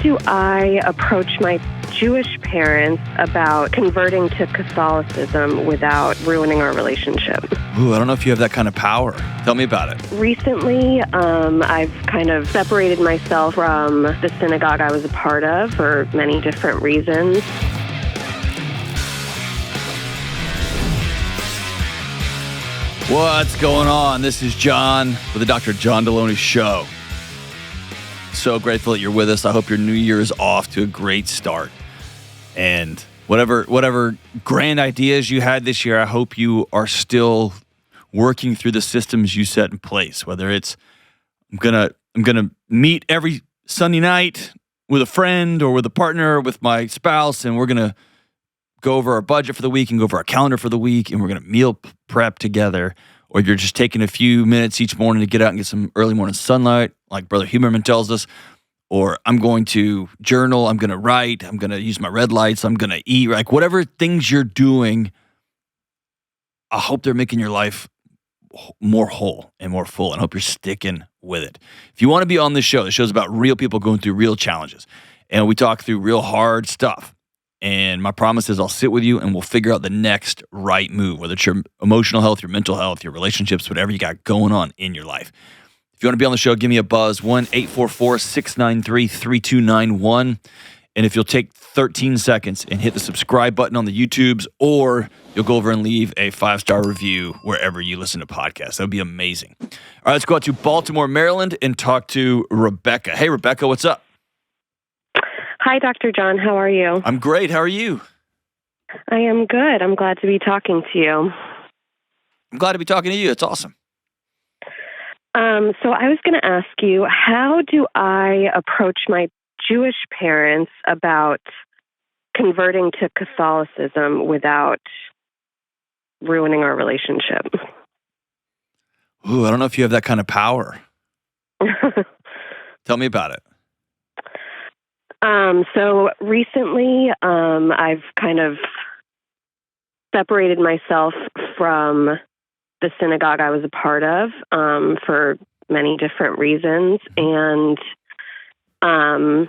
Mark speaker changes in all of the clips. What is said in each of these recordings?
Speaker 1: do I approach my Jewish parents about converting to Catholicism without ruining our relationship?
Speaker 2: Ooh, I don't know if you have that kind of power. Tell me about it.
Speaker 1: Recently, I've kind of separated myself from the synagogue I was a part of for many different reasons.
Speaker 2: What's going on? This is John with the Dr. John Delony Show. So grateful that you're with us. I hope your new year is off to a great start. And whatever grand ideas you had this year, I hope you are still working through the systems you set in place. Whether it's I'm gonna meet every Sunday night with a friend or with a partner or with my spouse, and we're gonna go over our budget for the week and go over our calendar for the week, and we're gonna meal prep together. Or you're just taking a few minutes each morning to get out and get some early morning sunlight, like Brother Huberman tells us. Or I'm going to journal, I'm going to write, I'm going to use my red lights, I'm going to eat. Like whatever things you're doing, I hope they're making your life more whole and more full, and I hope you're sticking with it. If you want to be on this show, the show's about real people going through real challenges. And we talk through real hard stuff. And my promise is I'll sit with you and we'll figure out the next right move, whether it's your emotional health, your mental health, your relationships, whatever you got going on in your life. If you want to be on the show, give me a buzz, 1-844-693-3291. And if you'll take 13 seconds and hit the subscribe button on the YouTubes, or you'll go over and leave a 5-star review wherever you listen to podcasts. That would be amazing. All right, let's go out to Baltimore, Maryland, and talk to Rebecca. Hey, Rebecca, what's up?
Speaker 1: Hi, Dr. John. How are you?
Speaker 2: I'm great. How are you?
Speaker 1: I am good. I'm glad to be talking to you.
Speaker 2: I'm glad to be talking to you. It's awesome.
Speaker 1: So I was going to ask you, how do I approach my Jewish parents about converting to Catholicism without ruining our relationship?
Speaker 2: Ooh, I don't know if you have that kind of power. Tell me about it.
Speaker 1: So recently, I've kind of separated myself from the synagogue I was a part of for many different reasons, and my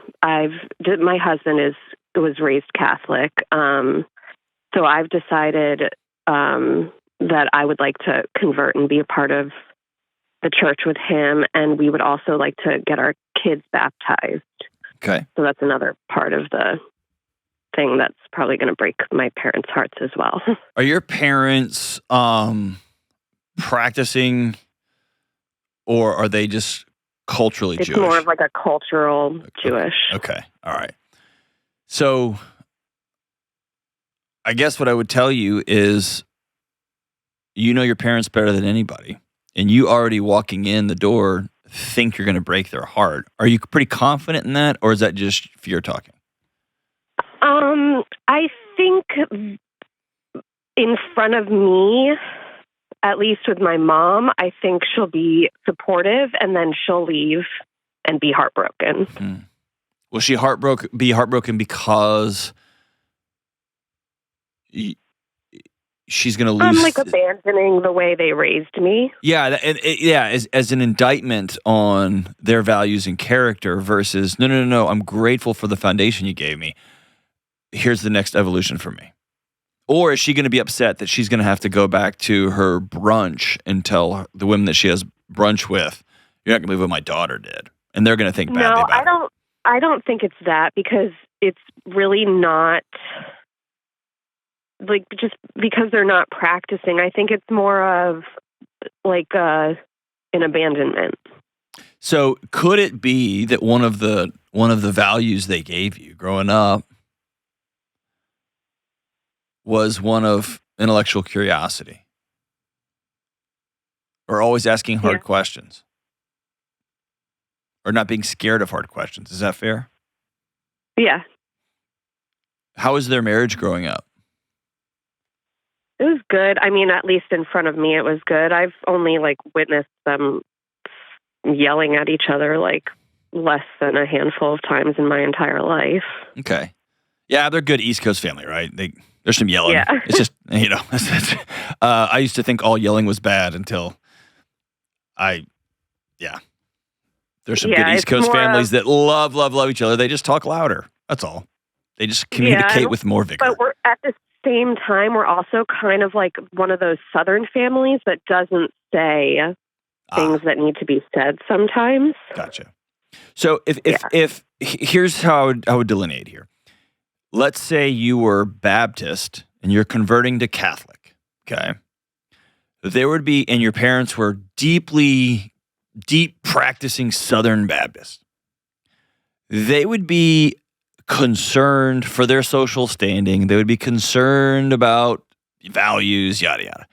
Speaker 1: husband was raised Catholic, so I've decided that I would like to convert and be a part of the church with him, and we would also like to get our kids baptized.
Speaker 2: Okay.
Speaker 1: So that's another part of the thing that's probably going to break my parents' hearts as well.
Speaker 2: Are your parents practicing, or are they just culturally Jewish?
Speaker 1: It's more of like a cultural Jewish.
Speaker 2: Okay. All right. So I guess what I would tell you is you know your parents better than anybody, and you already walking in the door think you're going to break their heart. Are you pretty confident in that, or is that just fear talking?
Speaker 1: I think in front of me, at least with my mom, I think she'll be supportive, and then she'll leave and be heartbroken.
Speaker 2: Mm-hmm. Will she be heartbroken because she's going to lose?
Speaker 1: Like abandoning the way they raised me.
Speaker 2: Yeah, as an indictment on their values and character versus, no, I'm grateful for the foundation you gave me. Here's the next evolution for me. Or is she going to be upset that she's going to have to go back to her brunch and tell the women that she has brunch with, you're not going to believe what my daughter did. And they're going to think badly about it.
Speaker 1: I don't think it's that, because it's really not, like, just because they're not practicing. I think it's more of like an abandonment.
Speaker 2: So could it be that one of the values they gave you growing up was one of intellectual curiosity, or always asking hard questions, or not being scared of hard questions? Is that fair?
Speaker 1: Yeah.
Speaker 2: How was their marriage growing up?
Speaker 1: It was good. I mean, at least in front of me, it was good. I've only witnessed them yelling at each other less than a handful of times in my entire life.
Speaker 2: Okay. Yeah, they're a good East Coast family, right? There's some yelling. Yeah. It's just, I used to think all yelling was bad until There's some good East Coast families that love each other. They just talk louder. That's all. They just communicate with more vigor.
Speaker 1: But we're at the same time, we're also kind of like one of those Southern families that doesn't say things that need to be said sometimes.
Speaker 2: Gotcha. So if here's how I would delineate here. Let's say you were Baptist and you're converting to Catholic, okay? There would be, and your parents were deep practicing Southern Baptist. They would be concerned for their social standing. They would be concerned about values, yada, yada.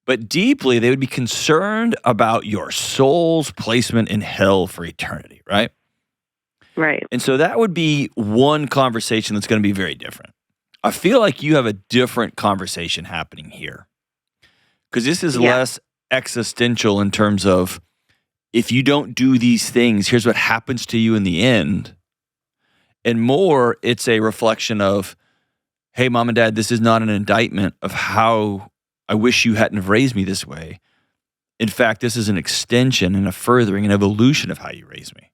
Speaker 2: But deeply, they would be concerned about your soul's placement in hell for eternity, right?
Speaker 1: Right.
Speaker 2: And so that would be one conversation that's going to be very different. I feel like you have a different conversation happening here. Because this is less existential in terms of, if you don't do these things, here's what happens to you in the end. And more, it's a reflection of, hey, mom and dad, this is not an indictment of how I wish you hadn't have raised me this way. In fact, this is an extension and a furthering and evolution of how you raised me.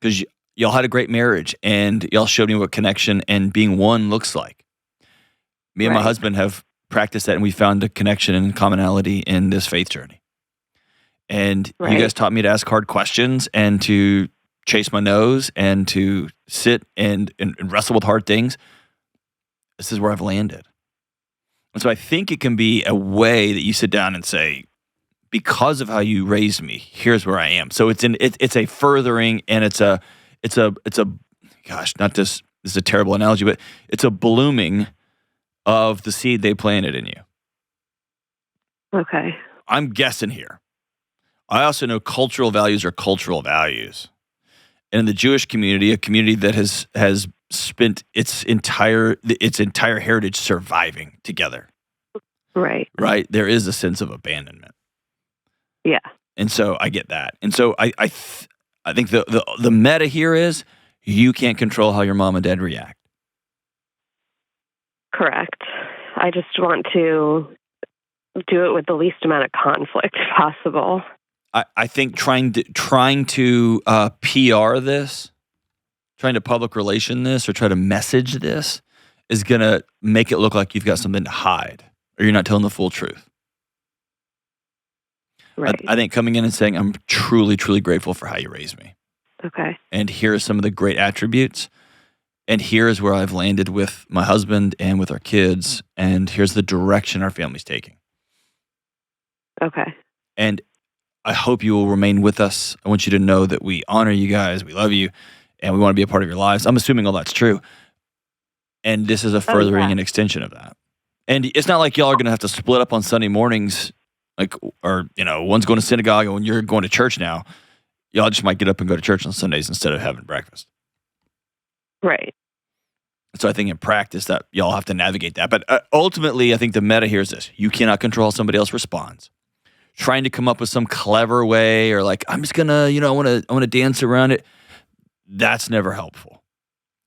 Speaker 2: Because y'all had a great marriage, and y'all showed me what connection and being one looks like. Me and my husband have practiced that, and we found a connection and commonality in this faith journey. And you guys taught me to ask hard questions and to chase my nose and to sit and wrestle with hard things. This is where I've landed. And so I think it can be a way that you sit down and say, because of how you raised me, here's where I am. So it's a furthering, and it's a gosh, not this is a terrible analogy, but it's a blooming of the seed they planted in you.
Speaker 1: Okay.
Speaker 2: I'm guessing here. I also know cultural values are cultural values. And in the Jewish community, a community that has spent its entire heritage surviving together.
Speaker 1: Right.
Speaker 2: Right? There is a sense of abandonment.
Speaker 1: Yeah.
Speaker 2: And so I get that. And so I think the meta here is, you can't control how your mom and dad react.
Speaker 1: Correct. I just want to do it with the least amount of conflict possible.
Speaker 2: I think trying to PR this, trying to public relation this, or try to message this is going to make it look like you've got something to hide, or you're not telling the full truth.
Speaker 1: Right.
Speaker 2: I think coming in and saying, I'm truly, truly grateful for how you raised me.
Speaker 1: Okay.
Speaker 2: And here are some of the great attributes. And here's where I've landed with my husband and with our kids. And here's the direction our family's taking.
Speaker 1: Okay.
Speaker 2: And I hope you will remain with us. I want you to know that we honor you guys, we love you, and we want to be a part of your lives. I'm assuming all that's true. And this is a furthering and extension of that. And it's not like y'all are going to have to split up on Sunday mornings, or one's going to synagogue and you're going to church now. Y'all just might get up and go to church on Sundays instead of having breakfast.
Speaker 1: Right.
Speaker 2: So I think in practice that y'all have to navigate that. But ultimately, I think the meta here is this. You cannot control how somebody else responds. Trying to come up with some clever way, or like, I'm just going to, I want to dance around it. That's never helpful.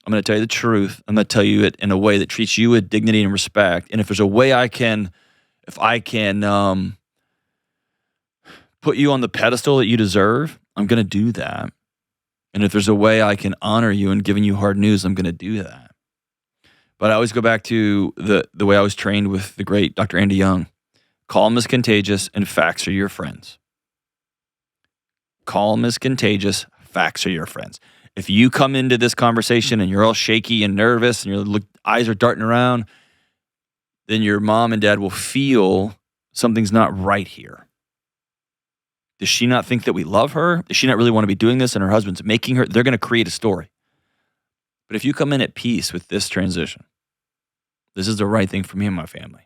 Speaker 2: I'm going to tell you the truth. I'm going to tell you it in a way that treats you with dignity and respect. And if there's a way if I can put you on the pedestal that you deserve, I'm going to do that. And if there's a way I can honor you in giving you hard news, I'm going to do that. But I always go back to the way I was trained with the great Dr. Andy Young. Calm is contagious, and facts are your friends. Calm is contagious, facts are your friends. If you come into this conversation and you're all shaky and nervous and your eyes are darting around, then your mom and dad will feel something's not right here. Does she not think that we love her? Does she not really want to be doing this and her husband's making her? They're going to create a story. But if you come in at peace with this transition, this is the right thing for me and my family.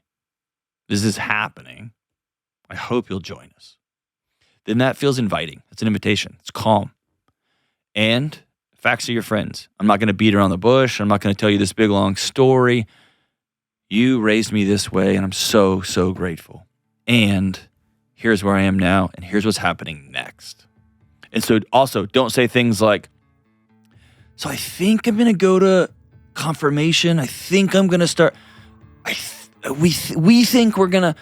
Speaker 2: This is happening. I hope you'll join us. Then that feels inviting. It's an invitation. It's calm. And facts are your friends. I'm not going to beat around the bush. I'm not going to tell you this big, long story. You raised me this way, and I'm so, so grateful. And here's where I am now, and here's what's happening next. And so also, don't say things like, so I think I'm going to go to confirmation. I think I'm going to start. We think we're going to.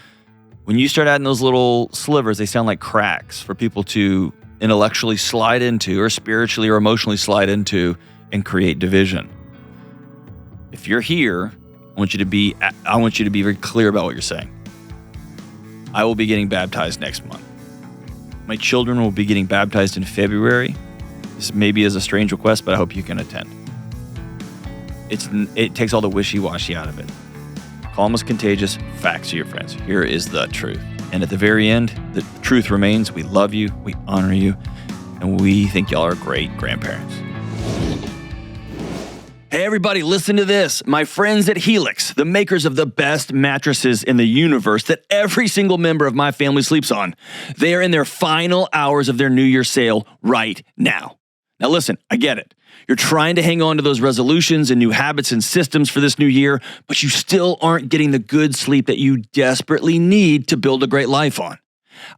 Speaker 2: When you start adding those little slivers, they sound like cracks for people to intellectually slide into or spiritually or emotionally slide into and create division. If you're here, I want you to be very clear about what you're saying. I will be getting baptized next month. My children will be getting baptized in February. This maybe is a strange request, but I hope you can attend. It takes all the wishy-washy out of it. Calm is contagious. Facts are your friends. Here is the truth. And at the very end, the truth remains. We love you, we honor you, and we think y'all are great grandparents. Hey, everybody, listen to this. My friends at Helix, the makers of the best mattresses in the universe that every single member of my family sleeps on, they are in their final hours of their New Year sale right now. Now, listen, I get it. You're trying to hang on to those resolutions and new habits and systems for this new year, but you still aren't getting the good sleep that you desperately need to build a great life on.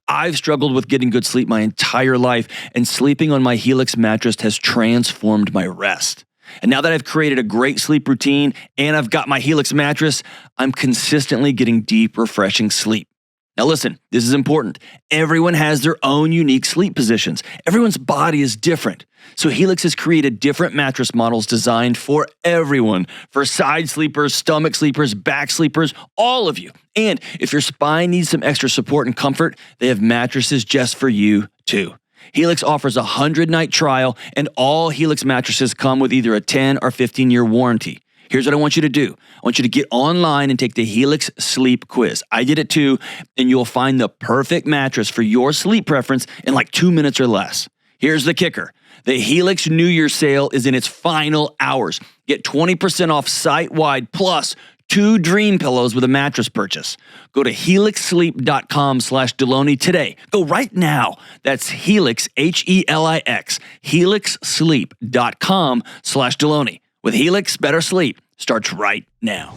Speaker 2: I've struggled with getting good sleep my entire life, and sleeping on my Helix mattress has transformed my rest. And now that I've created a great sleep routine and I've got my Helix mattress, I'm consistently getting deep, refreshing sleep. Now listen, this is important. Everyone has their own unique sleep positions. Everyone's body is different. So Helix has created different mattress models designed for everyone, for side sleepers, stomach sleepers, back sleepers, all of you. And if your spine needs some extra support and comfort, they have mattresses just for you too. Helix offers a 100-night trial, and all Helix mattresses come with either a 10 or 15-year warranty. Here's what I want you to do. I want you to get online and take the Helix Sleep Quiz. I did it too, and you'll find the perfect mattress for your sleep preference in like 2 minutes or less. Here's the kicker. The Helix New Year sale is in its final hours. Get 20% off site-wide plus 2 dream pillows with a mattress purchase. Go to helixsleep.com/Delony today. Go right now. That's Helix, Helix, helixsleep.com/Delony. With Helix, better sleep starts right now.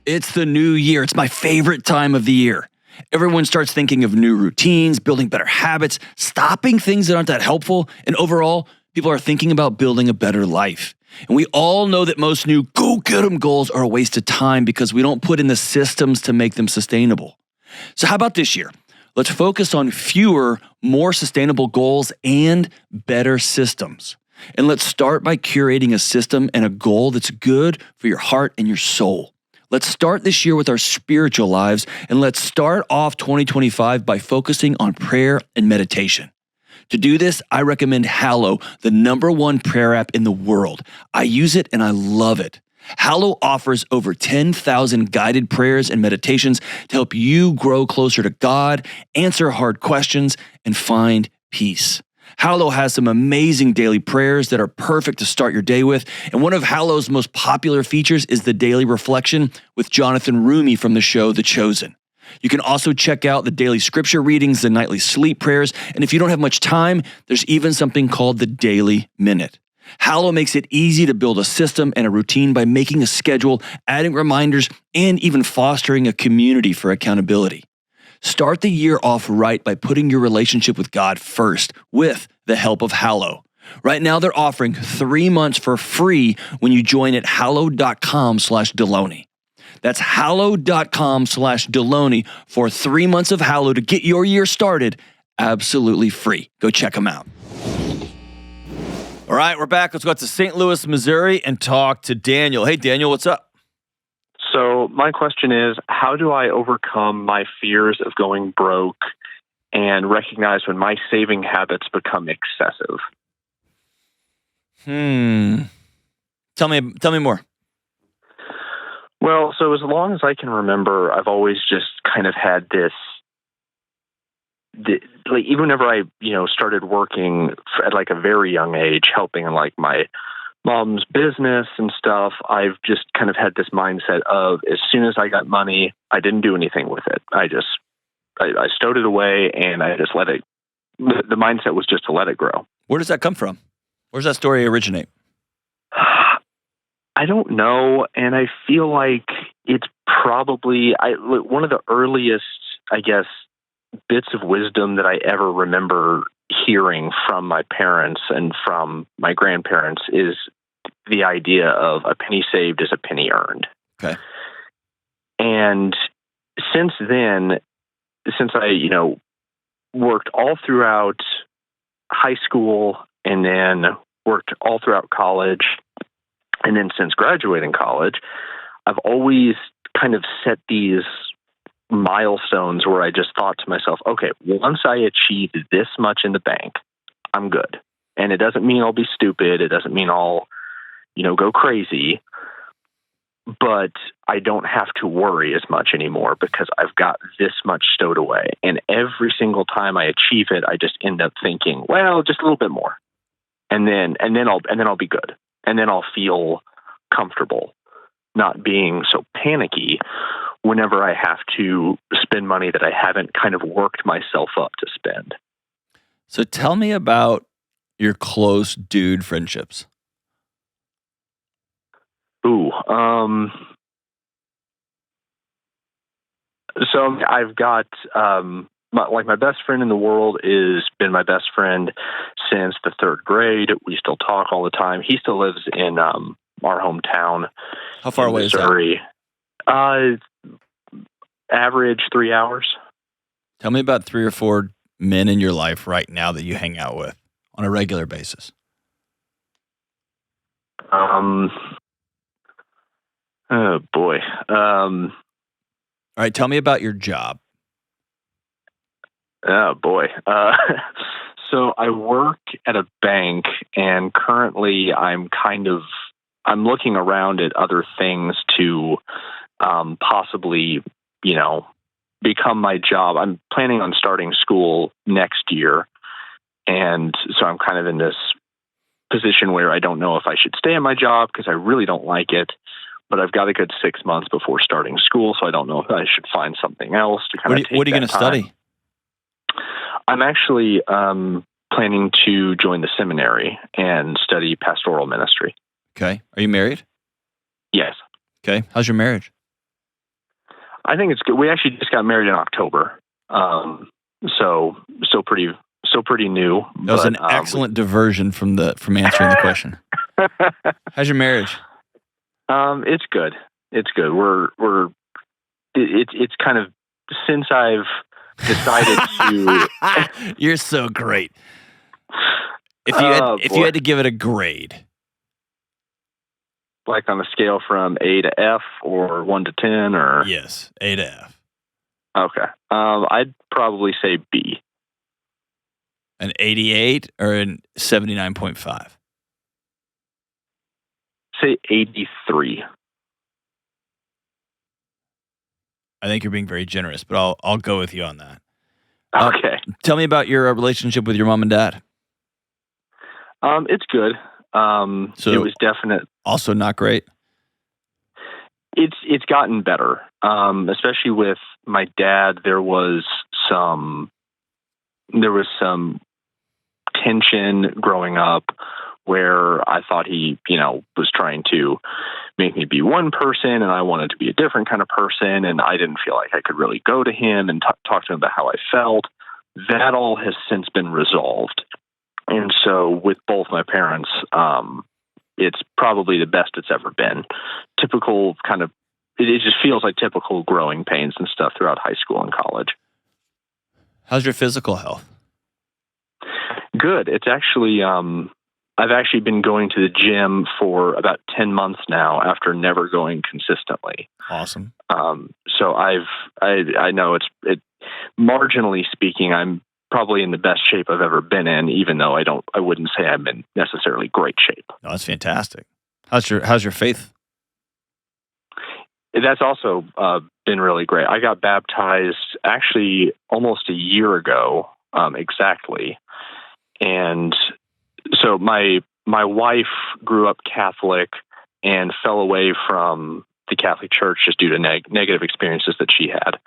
Speaker 2: It's the new year. It's my favorite time of the year. Everyone starts thinking of new routines, building better habits, stopping things that aren't that helpful, and overall, people are thinking about building a better life. And we all know that most new go-get-em goals are a waste of time because we don't put in the systems to make them sustainable. So how about this year? Let's focus on fewer, more sustainable goals and better systems. And let's start by curating a system and a goal that's good for your heart and your soul. Let's start this year with our spiritual lives, and let's start off 2025 by focusing on prayer and meditation. To do this, I recommend Hallow, the #1 prayer app in the world. I use it and I love it. Hallow offers over 10,000 guided prayers and meditations to help you grow closer to God, answer hard questions, and find peace. Hallow has some amazing daily prayers that are perfect to start your day with, and one of Hallow's most popular features is the daily reflection with Jonathan Rumi from the show The Chosen. You can also check out the daily scripture readings, the nightly sleep prayers, and if you don't have much time, there's even something called the Daily Minute. Hallow makes it easy to build a system and a routine by making a schedule, adding reminders, and even fostering a community for accountability. Start the year off right by putting your relationship with God first with the help of Hallow. Right now, they're offering 3 months for free when you join at hallow.com/Delony. That's hallow.com/Delony for 3 months of Hallow to get your year started absolutely free. Go check them out. All right, we're back. Let's go to St. Louis, Missouri and talk to Daniel. Hey, Daniel, what's up?
Speaker 3: So my question is, how do I overcome my fears of going broke and recognize when my saving habits become excessive?
Speaker 2: Tell me more.
Speaker 3: Well, so as long as I can remember, I've always just kind of had this, like even whenever I, started working at like a very young age, helping in like my mom's business and stuff, I've just kind of had this mindset of as soon as I got money, I didn't do anything with it. I stowed it away and I just let it, the mindset was just to let it grow.
Speaker 2: Where does that come from? Where does that story originate?
Speaker 3: I don't know, and I feel like it's probably one of the earliest, I guess, bits of wisdom that I ever remember hearing from my parents and from my grandparents is the idea of a penny saved is a penny earned.
Speaker 2: Okay.
Speaker 3: And since then, since I, worked all throughout high school and then worked all throughout college. And then since graduating college, I've always kind of set these milestones where I just thought to myself, okay, once I achieve this much in the bank, I'm good. And it doesn't mean I'll be stupid. It doesn't mean I'll, go crazy. But I don't have to worry as much anymore because I've got this much stowed away. And every single time I achieve it, I just end up thinking, well, just a little bit more. And then I'll be good. And then I'll feel comfortable not being so panicky whenever I have to spend money that I haven't kind of worked myself up to spend.
Speaker 2: So tell me about your close dude friendships.
Speaker 3: Ooh, so I've got, my best friend in the world has been my best friend since the third grade. We still talk all the time. He still lives in, our hometown.
Speaker 2: How far away
Speaker 3: Missouri.
Speaker 2: is that?
Speaker 3: Average 3 hours.
Speaker 2: Tell me about 3 or 4 men in your life right now that you hang out with on a regular basis.
Speaker 3: Oh boy.
Speaker 2: All right, tell me about your job.
Speaker 3: Oh boy. So I work at a bank, and currently I'm looking around at other things to possibly, become my job. I'm planning on starting school next year. And so I'm kind of in this position where I don't know if I should stay in my job because I really don't like it, but I've got a good 6 months before starting school. So I don't know if I should find something else to kind of take.
Speaker 2: What are you going to study?
Speaker 3: I'm actually planning to join the seminary and study pastoral ministry.
Speaker 2: Okay. Are you married?
Speaker 3: Yes.
Speaker 2: Okay. How's your marriage?
Speaker 3: I think it's good. We actually just got married in October. So pretty new.
Speaker 2: That was an excellent diversion from answering the question. How's your marriage?
Speaker 3: It's good. It's good. It's kind of, since I've decided to.
Speaker 2: You're so great. If you had to give it a grade,
Speaker 3: like on a scale from A to F or 1 to 10, or
Speaker 2: yes, A to F.
Speaker 3: Okay. I'd probably say B.
Speaker 2: An 88 or an 79.5?
Speaker 3: Say 83.
Speaker 2: I think you're being very generous, but I'll go with you on that.
Speaker 3: Okay.
Speaker 2: Tell me about your relationship with your mom and dad.
Speaker 3: It's good. So it was definite.
Speaker 2: Also not great.
Speaker 3: It's gotten better. Especially with my dad, there was some tension growing up where I thought he, was trying to make me be one person and I wanted to be a different kind of person. And I didn't feel like I could really go to him and talk to him about how I felt. That all has since been resolved. And so with both my parents, it's probably the best it's ever been. Typical kind of, it just feels like typical growing pains and stuff throughout high school and college.
Speaker 2: How's your physical health?
Speaker 3: Good. It's actually, I've actually been going to the gym for about 10 months now after never going consistently.
Speaker 2: Awesome.
Speaker 3: So I know it marginally speaking, I'm probably in the best shape I've ever been in, even though I wouldn't say I'm in necessarily great shape.
Speaker 2: No, that's fantastic. How's your faith?
Speaker 3: That's also been really great. I got baptized actually almost a year ago, exactly. And so my wife grew up Catholic and fell away from the Catholic Church just due to negative experiences that she had.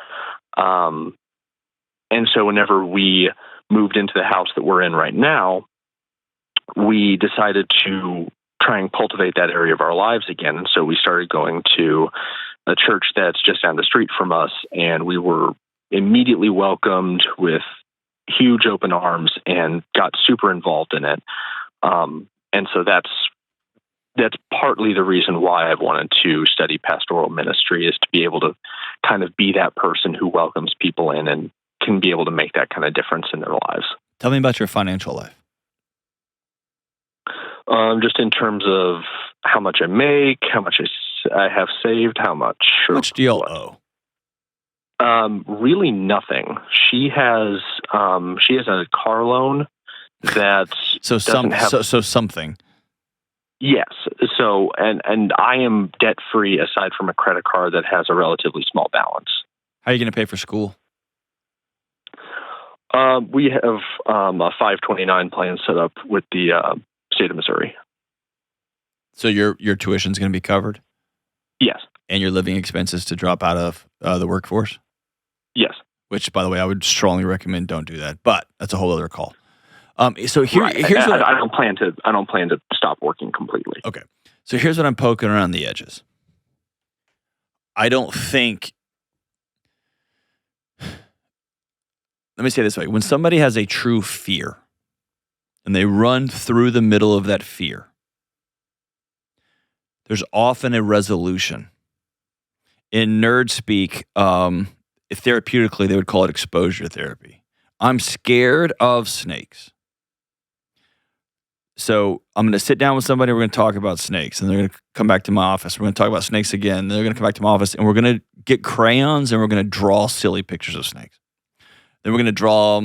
Speaker 3: And so whenever we moved into the house that we're in right now, we decided to try and cultivate that area of our lives again. And so we started going to a church that's just down the street from us, and we were immediately welcomed with huge open arms and got super involved in it. And so that's partly the reason why I've wanted to study pastoral ministry, is to be able to kind of be that person who welcomes people in can be able to make that kind of difference in their lives.
Speaker 2: Tell me about your financial life.
Speaker 3: Just in terms of how much I make, how much I have saved, how much.
Speaker 2: How much do y'all owe?
Speaker 3: Really nothing. She has a car loan that
Speaker 2: something.
Speaker 3: Yes. So and I am debt free aside from a credit card that has a relatively small balance.
Speaker 2: How are you going to pay for school?
Speaker 3: We have a 529 plan set up with the state of Missouri.
Speaker 2: So your tuition is going to be covered?
Speaker 3: Yes.
Speaker 2: And your living expenses to drop out of the workforce?
Speaker 3: Yes.
Speaker 2: Which, by the way, I would strongly recommend don't do that. But that's a whole other call. Here's what
Speaker 3: I don't plan to stop working completely.
Speaker 2: Okay. So here's what I'm poking around the edges. I don't think. Let me say it this way. When somebody has a true fear and they run through the middle of that fear, there's often a resolution. In nerd speak, therapeutically, they would call it exposure therapy. I'm scared of snakes. So I'm going to sit down with somebody, we're going to talk about snakes, and they're going to come back to my office. We're going to talk about snakes again. And they're going to come back to my office, and we're going to get crayons, and we're going to draw silly pictures of snakes. Then we're going to draw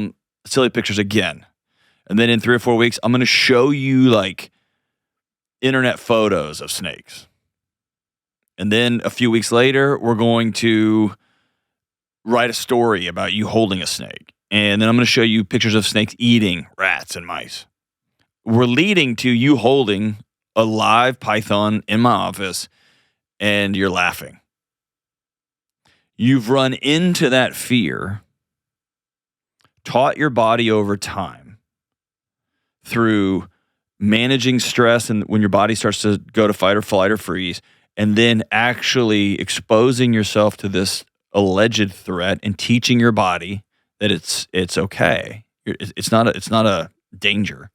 Speaker 2: silly pictures again. And then in 3 or 4 weeks, I'm going to show you like internet photos of snakes. And then a few weeks later, we're going to write a story about you holding a snake. And then I'm going to show you pictures of snakes eating rats and mice. We're leading to you holding a live python in my office, and you're laughing. You've run into that fear, taught your body over time through managing stress and when your body starts to go to fight or flight or freeze, and then actually exposing yourself to this alleged threat and teaching your body that it's okay. It's not a danger.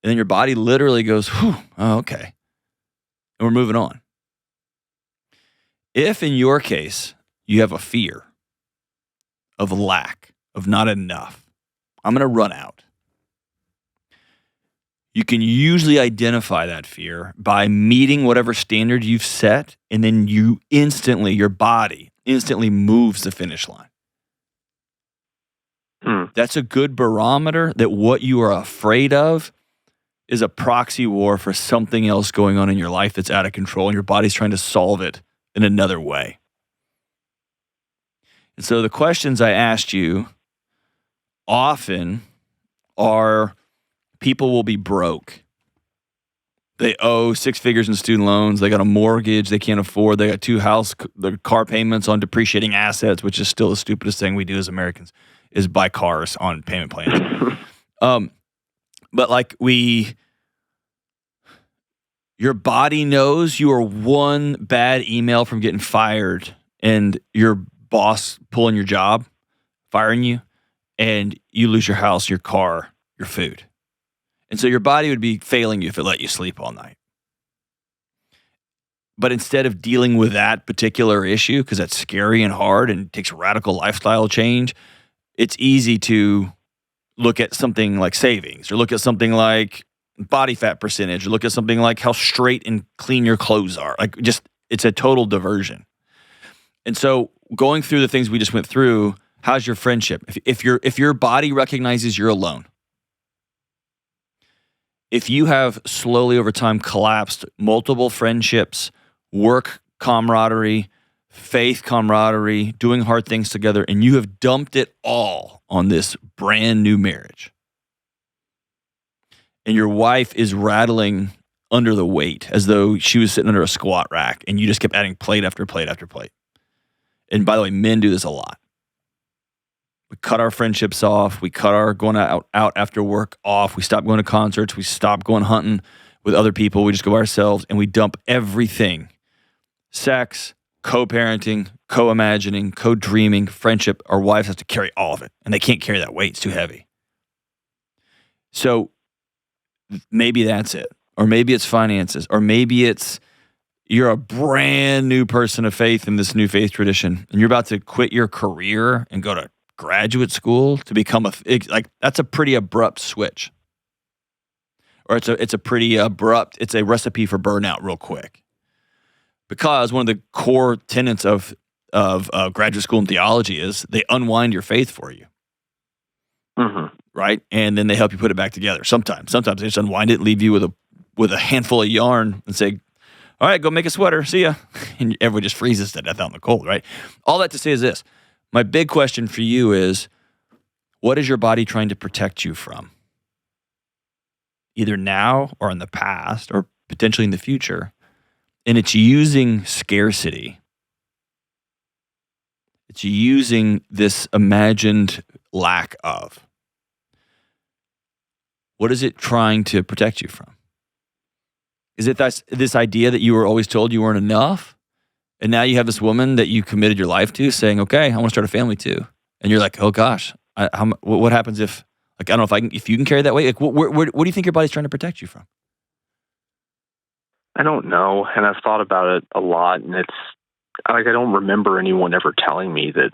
Speaker 2: And then your body literally goes, whew, oh, okay. And we're moving on. If in your case, you have a fear of lack, of not enough, I'm going to run out. You can usually identify that fear by meeting whatever standard you've set, and then your body instantly moves the finish line. That's a good barometer that what you are afraid of is a proxy war for something else going on in your life that's out of control, and your body's trying to solve it in another way. And so the questions I asked you often are, people will be broke. They owe 6 figures in student loans. They got a mortgage they can't afford. They got 2 car payments on depreciating assets, which is still the stupidest thing we do as Americans, is buy cars on payment plans. But like your body knows you are one bad email from getting fired and your boss pulling your job, firing you, and you lose your house, your car, your food. And so your body would be failing you if it let you sleep all night. But instead of dealing with that particular issue, because that's scary and hard and takes radical lifestyle change, it's easy to look at something like savings, or look at something like body fat percentage, or look at something like how straight and clean your clothes are. Like, just, it's a total diversion. And so going through the things we just went through, how's your friendship? If your body recognizes you're alone, if you have slowly over time collapsed multiple friendships, work camaraderie, faith camaraderie, doing hard things together, and you have dumped it all on this brand new marriage, and your wife is rattling under the weight as though she was sitting under a squat rack, and you just kept adding plate after plate after plate. And by the way, men do this a lot. We cut our friendships off. We cut our going out after work off. We stop going to concerts. We stop going hunting with other people. We just go by ourselves, and we dump everything. Sex, co-parenting, co-imagining, co-dreaming, friendship. Our wives have to carry all of it, and they can't carry that weight. It's too heavy. So maybe that's it. Or maybe it's finances. Or maybe it's you're a brand new person of faith in this new faith tradition, and you're about to quit your career and go to graduate school to become that's a pretty abrupt switch. Or it's a pretty abrupt, it's a recipe for burnout real quick. Because one of the core tenets of graduate school in theology is they unwind your faith for you.
Speaker 3: Mm-hmm.
Speaker 2: Right? And then they help you put it back together. Sometimes they just unwind it and leave you with a handful of yarn and say, all right, go make a sweater. See ya. And everyone just freezes to death out in the cold, right? All that to say is this. My big question for you is, what is your body trying to protect you from? Either now or in the past or potentially in the future. And it's using scarcity. It's using this imagined lack of. What is it trying to protect you from? Is it this idea that you were always told you weren't enough? And now you have this woman that you committed your life to saying, okay, I want to start a family too. And you're like, oh gosh, what happens if, I don't know if you can carry that weight? Like, what do you think your body's trying to protect you from?
Speaker 3: I don't know. And I've thought about it a lot, and it's like, I don't remember anyone ever telling me that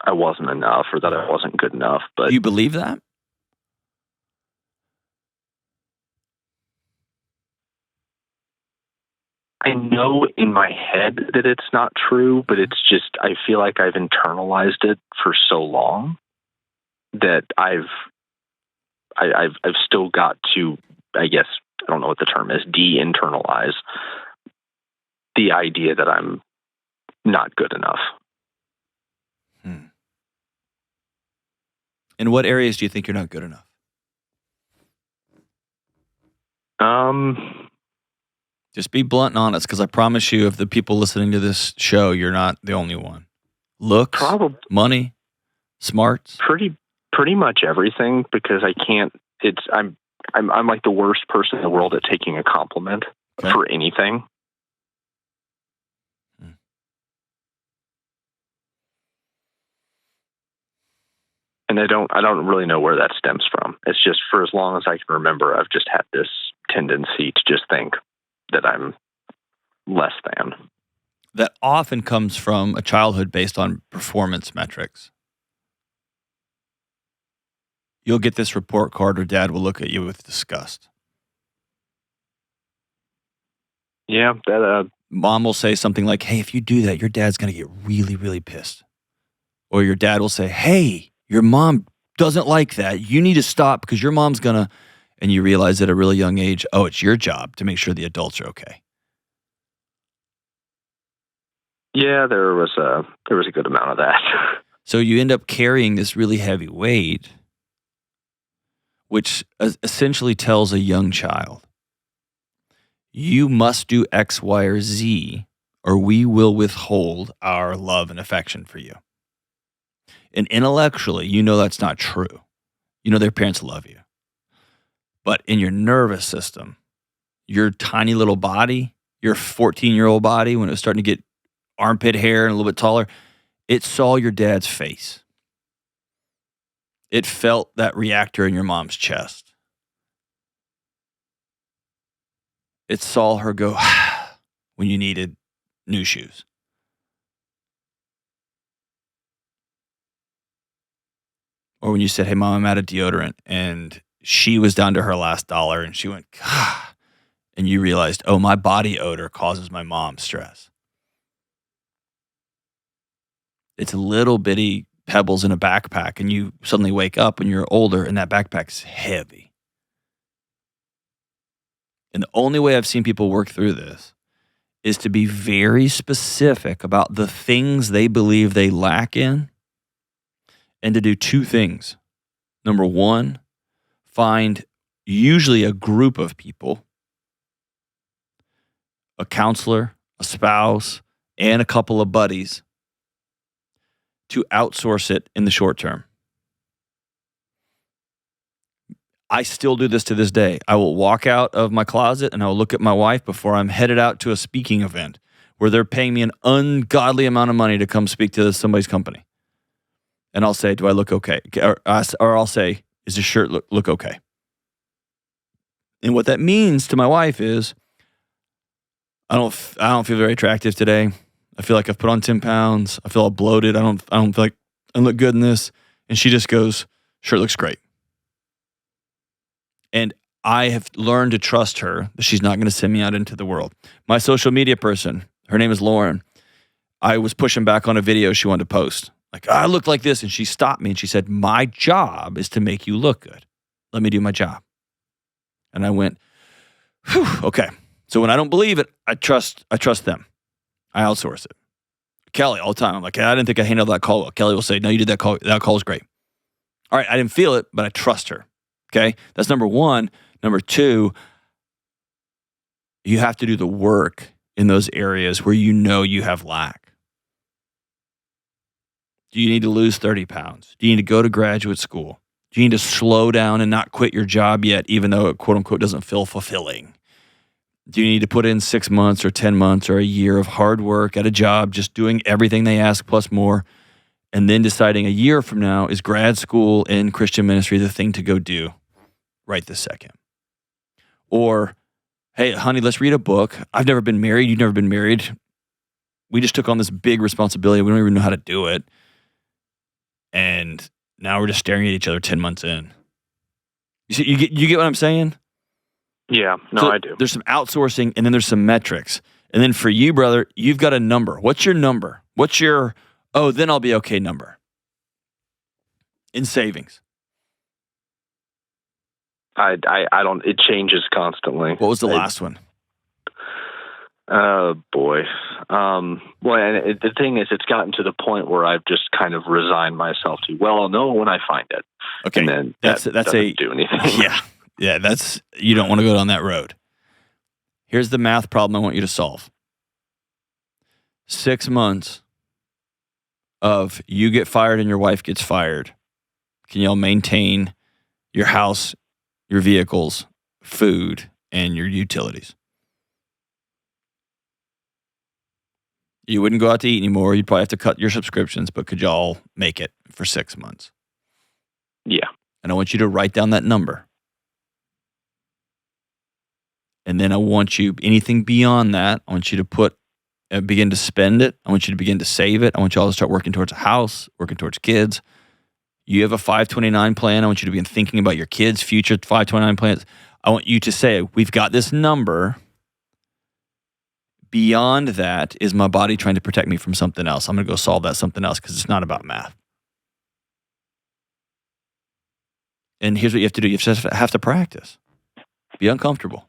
Speaker 3: I wasn't enough or that I wasn't good enough. But
Speaker 2: do you believe that?
Speaker 3: I know in my head that it's not true, but it's just, I feel like I've internalized it for so long that I've still got to, I guess, I don't know what the term is, de-internalize the idea that I'm not good enough.
Speaker 2: In what areas do you think you're not good enough? Just be blunt and honest, because I promise you, of the people listening to this show, you're not the only one. Looks, money, smarts,
Speaker 3: pretty much everything. Because I can't. I'm like the worst person in the world at taking a compliment for anything. And I don't really know where that stems from. It's just, for as long as I can remember, I've just had this tendency to just think that I'm less than.
Speaker 2: That often comes from a childhood based on performance metrics. You'll get this report card, or dad will look at you with disgust.
Speaker 3: Yeah, that
Speaker 2: mom will say something like, hey, if you do that, your dad's going to get really, really pissed. Or your dad will say, hey, your mom doesn't like that. You need to stop because your mom's going to, and you realize at a really young age, oh, it's your job to make sure the adults are okay.
Speaker 3: Yeah, there was a good amount of that.
Speaker 2: So you end up carrying this really heavy weight, which essentially tells a young child, you must do X, Y, or Z, or we will withhold our love and affection for you. And intellectually, you know that's not true. You know their parents love you. But in your nervous system, your tiny little body, your 14-year-old body, when it was starting to get armpit hair and a little bit taller, it saw your dad's face. It felt that reactor in your mom's chest. It saw her go when you needed new shoes. Or when you said, hey, Mom, I'm out of deodorant. And she was down to her last dollar and she went, God. And you realized, oh, my body odor causes my mom stress. It's little bitty pebbles in a backpack, and you suddenly wake up when you're older and that backpack's heavy. And the only way I've seen people work through this is to be very specific about the things they believe they lack in, and to do two things. Number one, find usually a group of people, a counselor, a spouse, and a couple of buddies, to outsource it in the short term. I still do this to this day. I will walk out of my closet and I will look at my wife before I'm headed out to a speaking event where they're paying me an ungodly amount of money to come speak to somebody's company. And I'll say, do I look okay? Or I'll say, is this shirt look okay? And what that means to my wife is, I don't feel very attractive today. I feel like I've put on 10 pounds. I feel all bloated. I don't feel like I look good in this. And she just goes, sure, it looks great. And I have learned to trust her that she's not going to send me out into the world. My social media person, her name is Lauren. I was pushing back on a video she wanted to post. Like, I look like this. And she stopped me and she said, my job is to make you look good. Let me do my job. And I went, whew, okay. So when I don't believe it, I trust them. I outsource it. Kelly, all the time, I'm like, I didn't think I handled that call well. Kelly will say, no, you did that call. That call was great. All right, I didn't feel it, but I trust her. Okay, that's number one. Number two, you have to do the work in those areas where you know you have lack. Do you need to lose 30 pounds? Do you need to go to graduate school? Do you need to slow down and not quit your job yet, even though it, quote unquote, doesn't feel fulfilling? Do you need to put in 6 months or 10 months or a year of hard work at a job, just doing everything they ask plus more, and then deciding a year from now, is grad school in Christian ministry the thing to go do right this second? Or, hey, honey, let's read a book. I've never been married. You've never been married. We just took on this big responsibility. We don't even know how to do it. And now we're just staring at each other 10 months in. You get what I'm saying?
Speaker 3: Yeah, no,
Speaker 2: So
Speaker 3: I do.
Speaker 2: there's some outsourcing, and then there's some metrics. And then for you, brother, you've got a number. What's your number? What's your, oh, then I'll be okay number in savings?
Speaker 3: I don't, it changes constantly.
Speaker 2: What was the last one?
Speaker 3: Oh, boy. Well, and the thing is, it's gotten to the point where I've just kind of resigned myself to, well, I'll know when I find it.
Speaker 2: Okay.
Speaker 3: And then
Speaker 2: that's
Speaker 3: doesn't do anything.
Speaker 2: Yeah. Yeah, you don't want to go down that road. Here's the math problem I want you to solve. 6 months of you get fired and your wife gets fired. Can y'all maintain your house, your vehicles, food, and your utilities? You wouldn't go out to eat anymore. You'd probably have to cut your subscriptions, but could y'all make it for 6 months?
Speaker 3: Yeah.
Speaker 2: And I want you to write down that number. And then I want you, anything beyond that, I want you to begin to spend it. I want you to begin to save it. I want you all to start working towards a house, working towards kids. You have a 529 plan. I want you to begin thinking about your kids' future 529 plans. I want you to say, we've got this number. Beyond that is my body trying to protect me from something else. I'm going to go solve that something else because it's not about math. And here's what you have to do. You just have to practice. Be uncomfortable.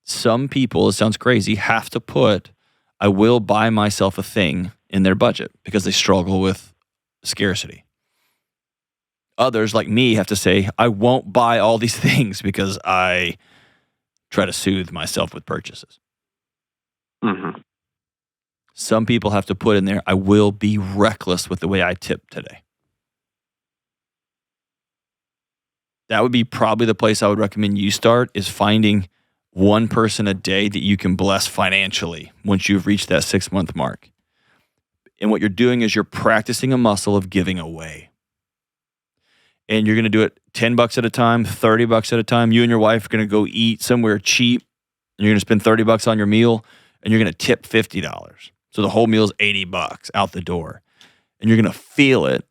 Speaker 2: Some people, it sounds crazy, have to put, I will buy myself a thing in their budget because they struggle with scarcity. Others, like me, have to say, I won't buy all these things because I try to soothe myself with purchases.
Speaker 3: Mm-hmm.
Speaker 2: Some people have to put in there, I will be reckless with the way I tip today. That would be probably the place I would recommend you start, is finding one person a day that you can bless financially once you've reached that 6 month mark. And what you're doing is you're practicing a muscle of giving away. And you're going to do it $10 at a time, $30 at a time. You and your wife are going to go eat somewhere cheap. And you're going to spend $30 on your meal, and you're going to tip $50. So the whole meal is $80 out the door. And you're going to feel it,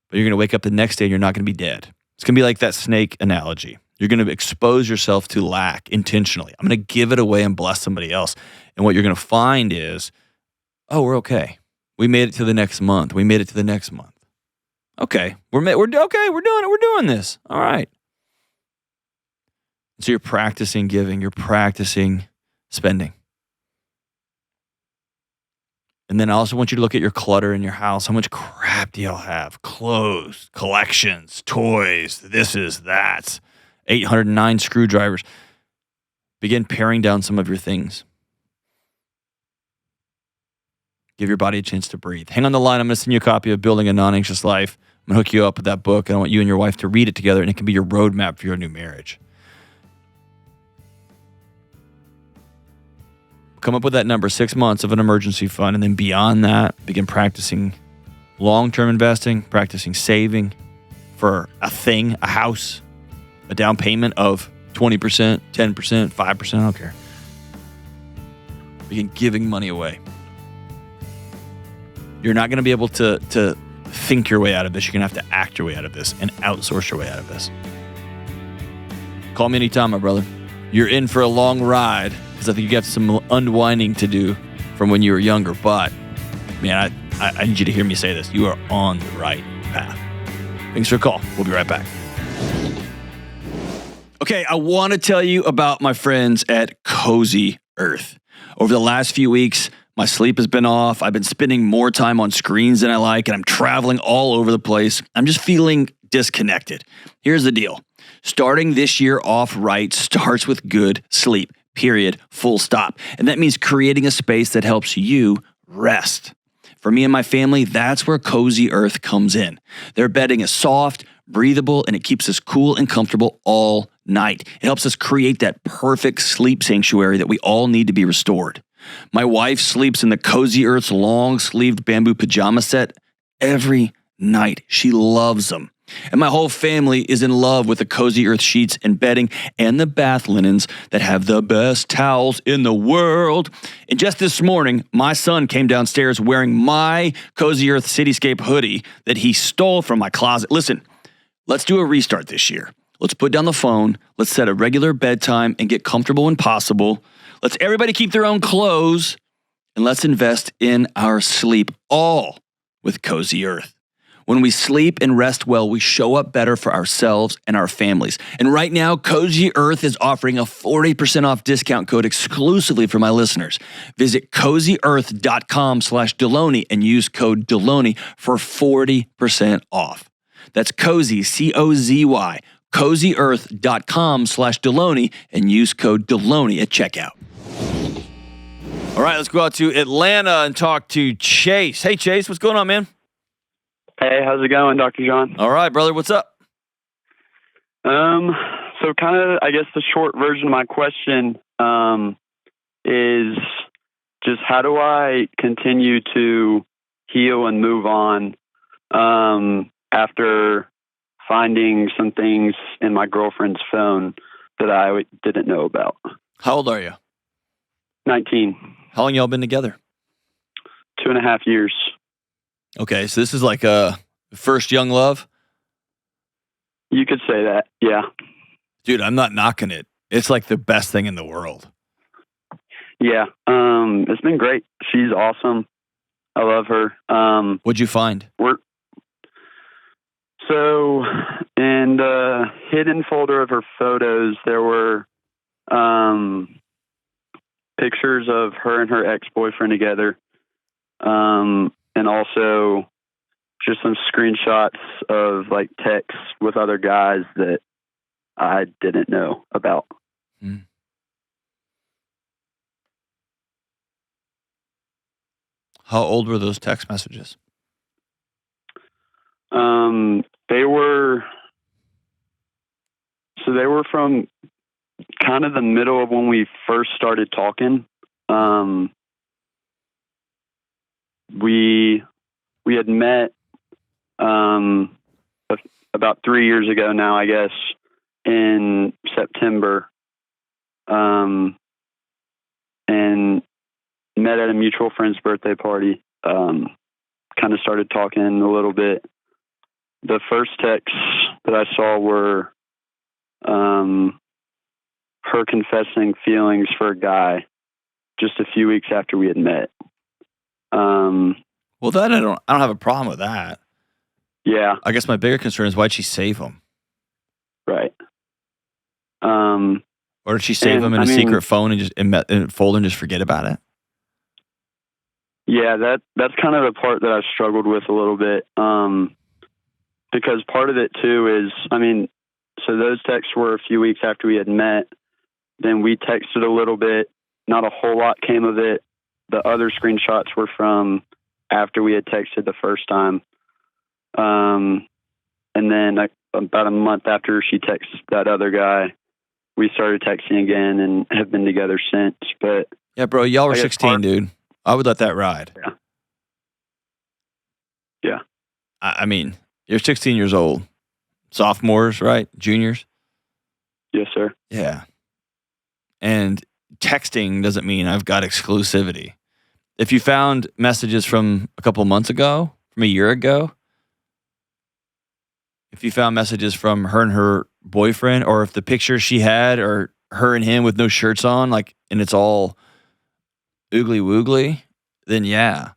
Speaker 2: but you're going to wake up the next day and you're not going to be dead. It's going to be like that snake analogy. You're going to expose yourself to lack intentionally. I'm going to give it away and bless somebody else. And what you're going to find is, oh, we're okay. We made it to the next month. We made it to the next month. Okay, we're okay. We're doing it. We're doing this. All right. So you're practicing giving. You're practicing spending. And then I also want you to look at your clutter in your house. How much crap do y'all have? Clothes, collections, toys, this is that. 809 screwdrivers. Begin paring down some of your things. Give your body a chance to breathe. Hang on the line. I'm going to send you a copy of Building a Non-Anxious Life. I'm going to hook you up with that book, and I want you and your wife to read it together, and it can be your roadmap for your new marriage. Come up with that number, 6 months of an emergency fund, and then beyond that, begin practicing long-term investing, practicing saving for a thing, a house, a down payment of 20%, 10%, 5%, I don't care. Begin giving money away. You're not going to be able to think your way out of this. You're going to have to act your way out of this and outsource your way out of this. Call me anytime, my brother. You're in for a long ride because I think you got some unwinding to do from when you were younger. But, man, I need you to hear me say this. You are on the right path. Thanks for the call. We'll be right back. Okay, I want to tell you about my friends at Cozy Earth. Over the last few weeks, my sleep has been off. I've been spending more time on screens than I like, and I'm traveling all over the place. I'm just feeling disconnected. Here's the deal. Starting this year off right starts with good sleep, period, full stop. And that means creating a space that helps you rest. For me and my family, that's where Cozy Earth comes in. Their bedding is soft, breathable, and it keeps us cool and comfortable all night. It helps us create that perfect sleep sanctuary that we all need to be restored. My wife sleeps in the Cozy Earth's long-sleeved bamboo pajama set every night. She loves them. And my whole family is in love with the Cozy Earth sheets and bedding and the bath linens that have the best towels in the world. And just this morning, my son came downstairs wearing my Cozy Earth Cityscape hoodie that he stole from my closet. Listen, let's do a restart this year. Let's put down the phone. Let's set a regular bedtime and get comfortable when possible. Let's everybody keep their own clothes. And let's invest in our sleep, all with Cozy Earth. When we sleep and rest well, we show up better for ourselves and our families. And right now, Cozy Earth is offering a 40% off discount code exclusively for my listeners. Visit CozyEarth.com/Delony and use code Delony for 40% off. That's Cozy, C-O-Z-Y, CozyEarth.com/Delony and use code Delony at checkout. All right, let's go out to Atlanta and talk to Chase. Hey, Chase, what's going on, man?
Speaker 4: Hey, how's it going, Dr. John?
Speaker 2: All right, brother, what's up?
Speaker 4: So kind of, I guess the short version of my question is just how do I continue to heal and move on after finding some things in my girlfriend's phone that I didn't know about.
Speaker 2: How old are you?
Speaker 4: 19.
Speaker 2: How long y'all been together?
Speaker 4: 2.5 years.
Speaker 2: Okay, so this is like a first young love?
Speaker 4: You could say that, yeah.
Speaker 2: Dude, I'm not knocking it. It's like the best thing in the world.
Speaker 4: Yeah, it's been great. She's awesome. I love her.
Speaker 2: What'd you find?
Speaker 4: So in the hidden folder of her photos, there were pictures of her and her ex-boyfriend together. And also just some screenshots of like texts with other guys that I didn't know about.
Speaker 2: Mm. How old were those text messages?
Speaker 4: They were from kind of the middle of when we first started talking. We had met about 3 years ago now, I guess, in September, and met at a mutual friend's birthday party. Kind of started talking a little bit. The first texts that I saw were her confessing feelings for a guy just a few weeks after we had met.
Speaker 2: Well, that I don't have a problem with that.
Speaker 4: Yeah.
Speaker 2: I guess my bigger concern is why'd she save him?
Speaker 4: Right.
Speaker 2: Or did she save him in a secret phone and just in a folder and just forget about it?
Speaker 4: Yeah, that's kind of the part that I struggled with a little bit. Because part of it too is, so those texts were a few weeks after we had met. Then we texted a little bit. Not a whole lot came of it. The other screenshots were from after we had texted the first time. And then about a month after she texted that other guy, we started texting again and have been together since. But
Speaker 2: yeah, bro, y'all were 16, dude. I would let that ride.
Speaker 4: Yeah.
Speaker 2: I mean, you're 16 years old. Sophomores, right? Juniors?
Speaker 4: Yes, sir.
Speaker 2: Yeah. And texting doesn't mean I've got exclusivity. If you found messages from a couple months ago, from a year ago, if you found messages from her and her boyfriend, or if the pictures she had are her and him with no shirts on, like, and it's all oogly woogly, then yeah,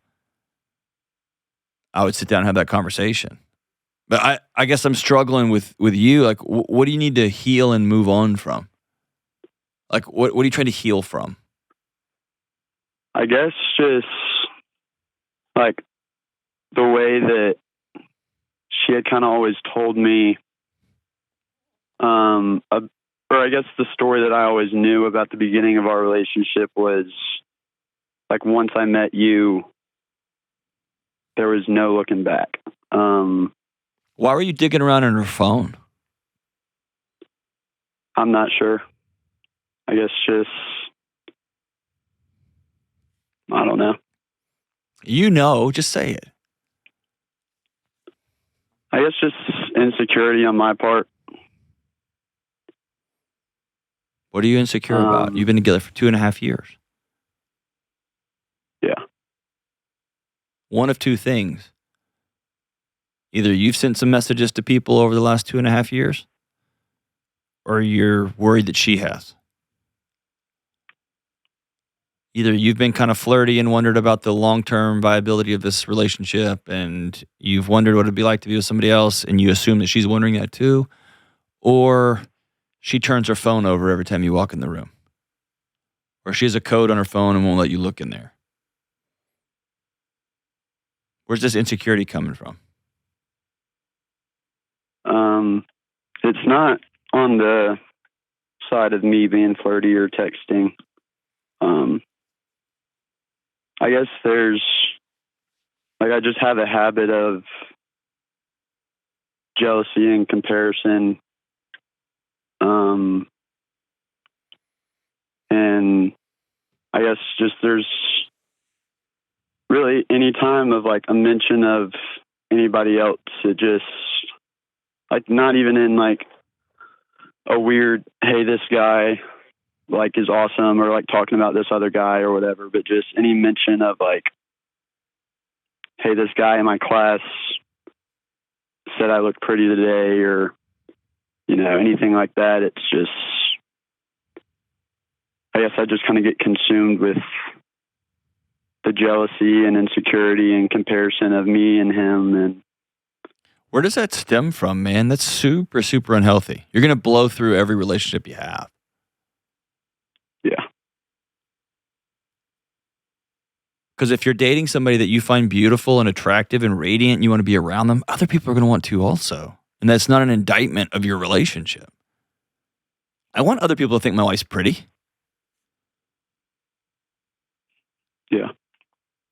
Speaker 2: I would sit down and have that conversation. But I guess I'm struggling with you. Like, what do you need to heal and move on from? Like, what are you trying to heal from?
Speaker 4: I guess just like the way that she had kind of always told me, or I guess the story that I always knew about the beginning of our relationship was like, once I met you, there was no looking back.
Speaker 2: Why were you digging around on her phone?
Speaker 4: I'm not sure. I guess just, I don't know.
Speaker 2: You know, just say it.
Speaker 4: I guess just insecurity on my part.
Speaker 2: What are you insecure about? You've been together for 2.5 years.
Speaker 4: Yeah.
Speaker 2: One of two things. Either you've sent some messages to people over the last 2.5 years, or you're worried that she has. Either you've been kind of flirty and wondered about the long-term viability of this relationship, and you've wondered what it'd be like to be with somebody else, and you assume that she's wondering that too, or she turns her phone over every time you walk in the room, or she has a code on her phone and won't let you look in there. Where's this insecurity coming from?
Speaker 4: It's not on the side of me being flirty or texting. I guess there's, like, I just have a habit of jealousy and comparison. And I guess just there's really any time of like a mention of anybody else, it just, like, not even in like a weird, hey, this guy like is awesome, or like talking about this other guy or whatever, but just any mention of like, hey, this guy in my class said I look pretty today, or, you know, anything like that. It's just, I guess I just kind of get consumed with the jealousy and insecurity and comparison of me and him. And
Speaker 2: where does that stem from, man? That's super, super unhealthy. You're going to blow through every relationship you have.
Speaker 4: Yeah.
Speaker 2: Because if you're dating somebody that you find beautiful and attractive and radiant, and you want to be around them, other people are going to want to also. And that's not an indictment of your relationship. I want other people to think my wife's pretty.
Speaker 4: Yeah.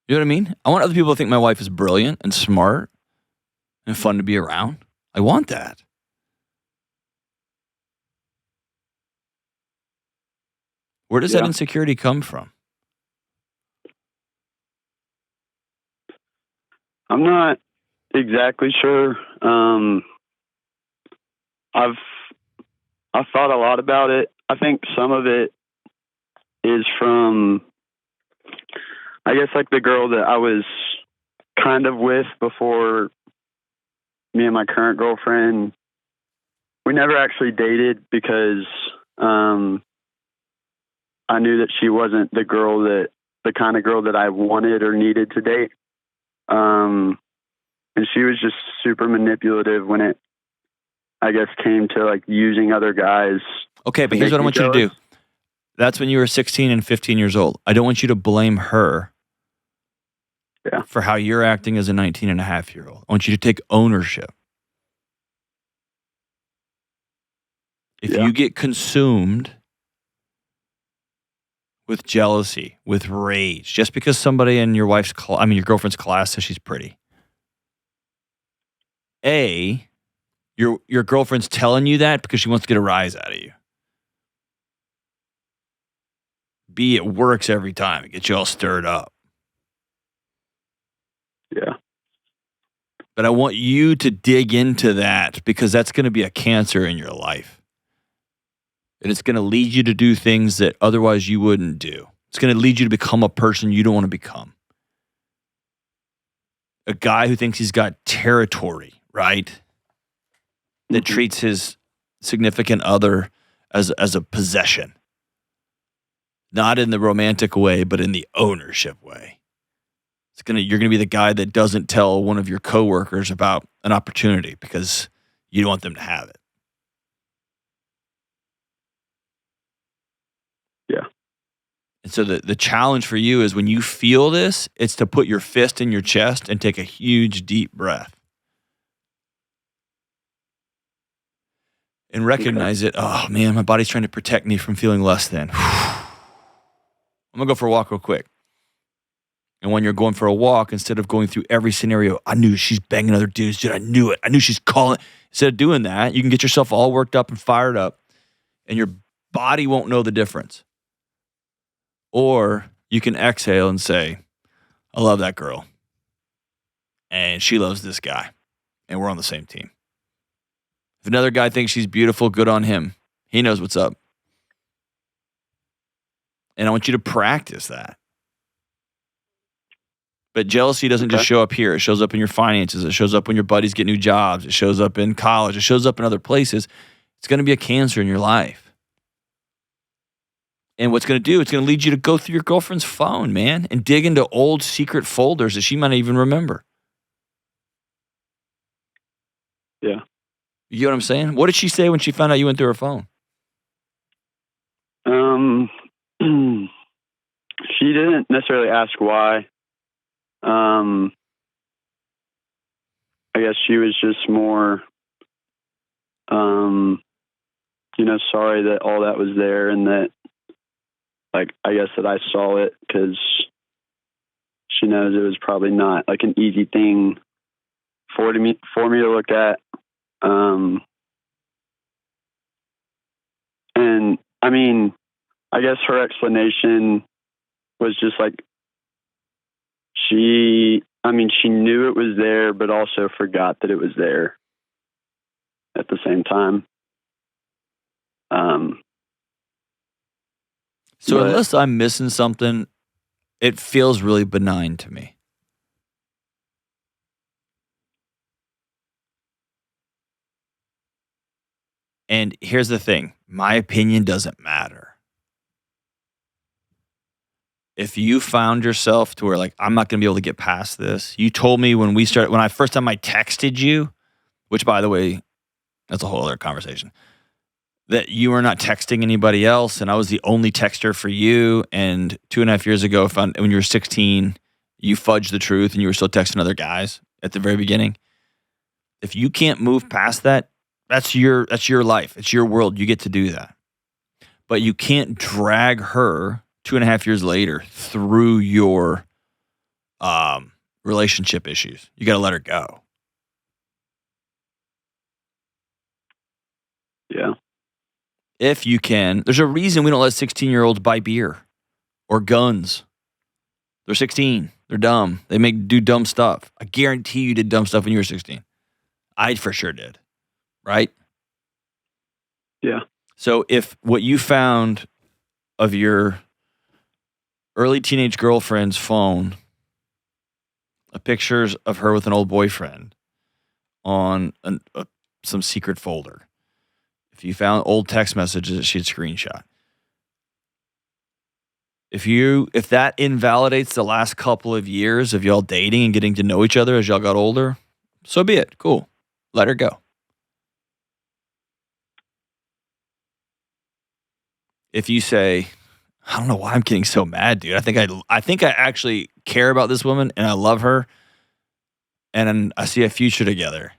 Speaker 2: You know what I mean? I want other people to think my wife is brilliant and smart and fun to be around. I want that. Where does that insecurity come from?
Speaker 4: I'm not exactly sure. I've thought a lot about it. I think some of it is from, I guess, like the girl that I was kind of with before me and my current girlfriend. We never actually dated because I knew that she wasn't the kind of girl that I wanted or needed to date. And she was just super manipulative when it, I guess, came to like using other guys.
Speaker 2: Okay, but here's what I want you to do. That's when you were 16 and 15 years old. I don't want you to blame her for how you're acting as a 19-and-a-half-year-old. I want you to take ownership. If you get consumed with jealousy, with rage, just because somebody in your your girlfriend's class says she's pretty. A, your girlfriend's telling you that because she wants to get a rise out of you. B, it works every time. It gets you all stirred up.
Speaker 4: Yeah.
Speaker 2: But I want you to dig into that, because that's going to be a cancer in your life. And it's going to lead you to do things that otherwise you wouldn't do. It's going to lead you to become a person you don't want to become. a guy who thinks he's got territory, right? That treats his significant other as a possession. Not in the romantic way, but in the ownership way. You're gonna be the guy that doesn't tell one of your coworkers about an opportunity because you don't want them to have it.
Speaker 4: Yeah.
Speaker 2: And so the challenge for you is when you feel this, it's to put your fist in your chest and take a huge, deep breath. And recognize it. Oh, man, my body's trying to protect me from feeling less than. I'm going to go for a walk real quick. And when you're going for a walk, instead of going through every scenario, I knew she's banging other dudes. Dude, I knew it. I knew she's calling. Instead of doing that, you can get yourself all worked up and fired up, and your body won't know the difference. Or you can exhale and say, I love that girl. And she loves this guy. And we're on the same team. If another guy thinks she's beautiful, good on him. He knows what's up. And I want you to practice that. But jealousy doesn't just show up here. It shows up in your finances. It shows up when your buddies get new jobs. It shows up in college. It shows up in other places. It's going to be a cancer in your life. And what's going to do, it's going to lead you to go through your girlfriend's phone, man, and dig into old secret folders that she might not even remember.
Speaker 4: Yeah.
Speaker 2: You get what I'm saying? What did she say when she found out you went through her phone?
Speaker 4: She didn't necessarily ask why. I guess she was just more, sorry that all that was there and that, I guess that I saw it because she knows it was probably not like an easy thing for me to look at. And I mean, I guess her explanation was just she knew it was there, but also forgot that it was there at the same time.
Speaker 2: So unless I'm missing something, it feels really benign to me. And here's the thing. My opinion doesn't matter. If you found yourself to where I'm not going to be able to get past this. You told me when I first time I texted you, which by the way, that's a whole other conversation, that you were not texting anybody else and I was the only texter for you. And 2.5 years ago, when you were 16, you fudged the truth and you were still texting other guys at the very beginning. If you can't move past that, that's your life. It's your world. You get to do that. But you can't drag her 2.5 years later through your relationship issues. You got to let her go.
Speaker 4: Yeah.
Speaker 2: If you can. There's a reason we don't let 16-year-olds buy beer or guns. They're 16. They're dumb. They do dumb stuff. I guarantee you did dumb stuff when you were 16. I for sure did. Right?
Speaker 4: Yeah.
Speaker 2: So if what you found of your early teenage girlfriend's phone, pictures of her with an old boyfriend on some secret folder. If you found old text messages that she had screenshot. If that invalidates the last couple of years of y'all dating and getting to know each other as y'all got older, so be it. Cool. Let her go. If you say, I don't know why I'm getting so mad, dude. I think I actually care about this woman and I love her and I see a future together.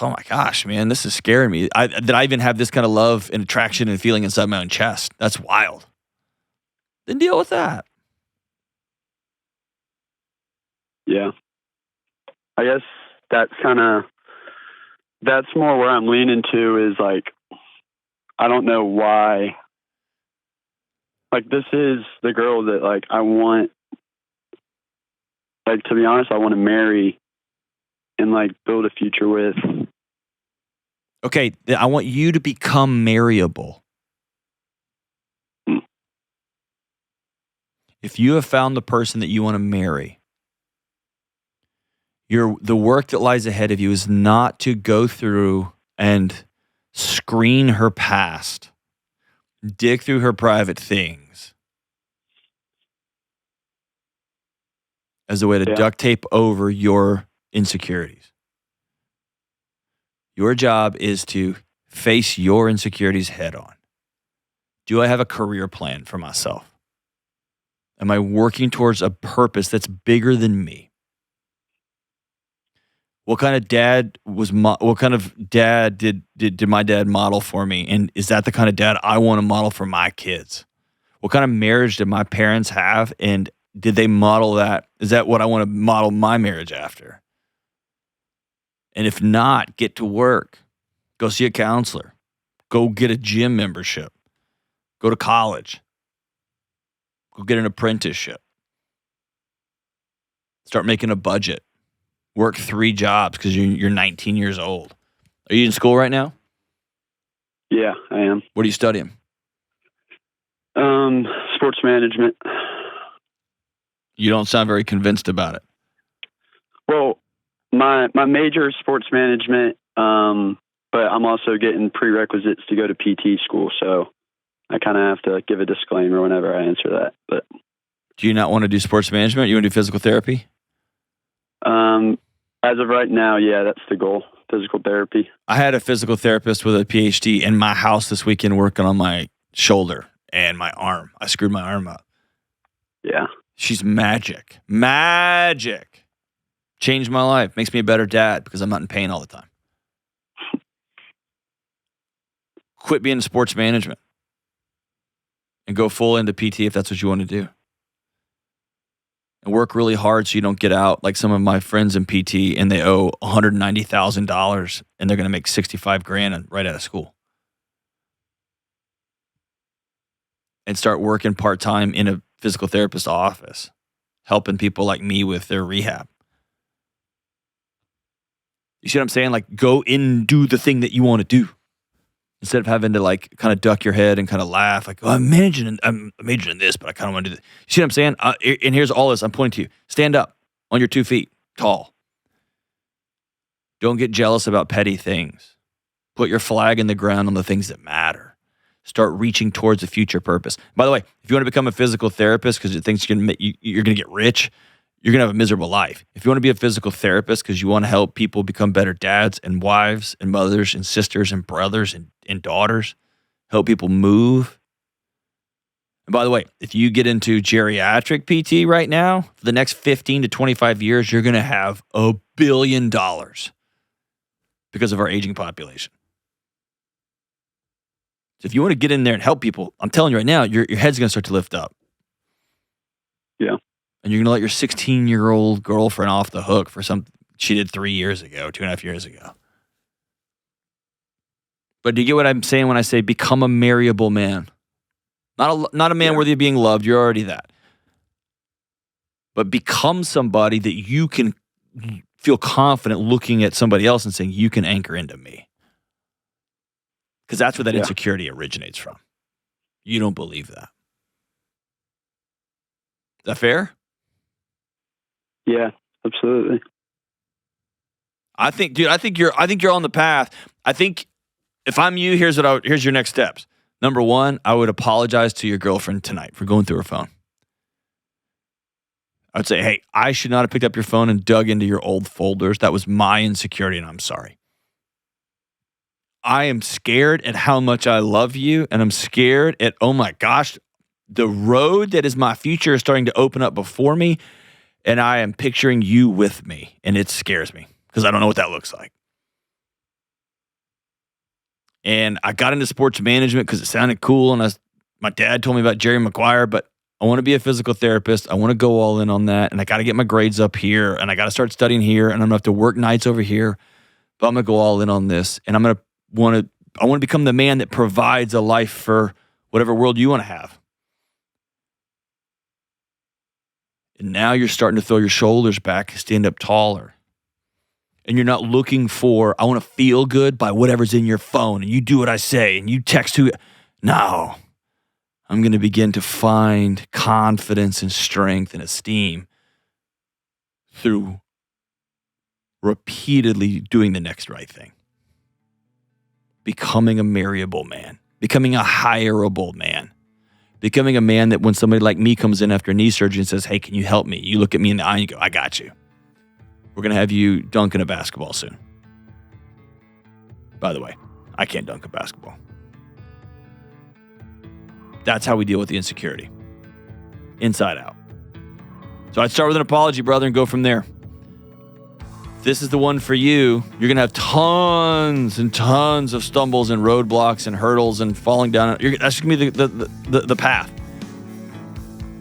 Speaker 2: Oh my gosh, man, this is scaring me. That I even have this kind of love and attraction and feeling inside my own chest. That's wild. Then deal with that.
Speaker 4: Yeah. I guess that's more where I'm leaning to is I don't know why. This is the girl that I want, to be honest, I want to marry and build a future with.
Speaker 2: Okay, I want you to become marryable. If you have found the person that you want to marry, The work that lies ahead of you is not to go through and screen her past, dig through her private things as a way to duct tape over your insecurities. Your job is to face your insecurities head on. Do I have a career plan for myself? Am I working towards a purpose that's bigger than me? What kind of dad did my dad model for me? And is that the kind of dad I want to model for my kids? What kind of marriage did my parents have? And did they model that? Is that what I want to model my marriage after? And if not, get to work. Go see a counselor. Go get a gym membership. Go to college. Go get an apprenticeship. Start making a budget. Work 3 jobs because you're 19 years old. Are you in school right now?
Speaker 4: Yeah, I am.
Speaker 2: What are you studying?
Speaker 4: Sports management.
Speaker 2: You don't sound very convinced about it.
Speaker 4: Well, my major is sports management, but I'm also getting prerequisites to go to PT school, so I kind of have to give a disclaimer whenever I answer that. But
Speaker 2: do you not want to do sports management? You want to do physical therapy?
Speaker 4: As of right now, yeah, that's the goal. Physical therapy.
Speaker 2: I had a physical therapist with a PhD in my house this weekend working on my shoulder and my arm. I screwed my arm up.
Speaker 4: Yeah.
Speaker 2: She's magic. Magic. Changed my life. Makes me a better dad because I'm not in pain all the time. Quit being in sports management and go full into PT if that's what you want to do. And work really hard so you don't get out like some of my friends in PT and they owe $190,000 and they're going to make $65,000 right out of school. And start working part-time in a physical therapist office, helping people like me with their rehab. You see what I'm saying? Like, go in and do the thing that you want to do. Instead of having to like kind of duck your head and kind of laugh, like, oh, I'm majoring in this, but I kind of want to do this. You see what I'm saying? And here's all this. I'm pointing to you. Stand up on your 2 feet, tall. Don't get jealous about petty things. Put your flag in the ground on the things that matter. Start reaching towards a future purpose. By the way, if you want to become a physical therapist because you think you're going to get rich, you're going to have a miserable life. If you want to be a physical therapist because you want to help people become better dads and wives and mothers and sisters and brothers and daughters, help people move. And by the way, if you get into geriatric PT right now, for the next 15 to 25 years, you're going to have $1 billion because of our aging population. So if you want to get in there and help people, I'm telling you right now, your head's going to start to lift up.
Speaker 4: Yeah.
Speaker 2: And you're going to let your 16-year-old girlfriend off the hook for something she did 3 years ago, 2.5 years ago. But do you get what I'm saying when I say become a marriable man? Not a man worthy of being loved. You're already that. But become somebody that you can feel confident looking at somebody else and saying, you can anchor into me. Because that's where that insecurity originates from. You don't believe that. Is that fair?
Speaker 4: Yeah, absolutely.
Speaker 2: I think you're on the path. I think if I'm you, here's your next steps. Number 1, I would apologize to your girlfriend tonight for going through her phone. I would say, hey, I should not have picked up your phone and dug into your old folders. That was my insecurity, and I'm sorry. I am scared at how much I love you, and I'm scared at, oh my gosh, the road that is my future is starting to open up before me, and I am picturing you with me, and it scares me because I don't know what that looks like. And I got into sports management because it sounded cool, and my dad told me about Jerry Maguire, but I want to be a physical therapist. I want to go all in on that, and I got to get my grades up here, and I got to start studying here, and I'm going to have to work nights over here, but I'm going to go all in on this, and I want to become the man that provides a life for whatever world you want to have. And now you're starting to throw your shoulders back, stand up taller. And you're not looking for, I want to feel good by whatever's in your phone, and you do what I say, and you text who. No. I'm going to begin to find confidence and strength and esteem through repeatedly doing the next right thing. Becoming a marryable man. Becoming a hireable man. Becoming a man that when somebody like me comes in after knee surgery and says, hey, can you help me? You look at me in the eye and you go, I got you. We're going to have you dunking a basketball soon. By the way, I can't dunk a basketball. That's how we deal with the insecurity. Inside out. So I'd start with an apology, brother, and go from there. If this is the one for you, you're going to have tons and tons of stumbles and roadblocks and hurdles and falling down. That's going to be the path.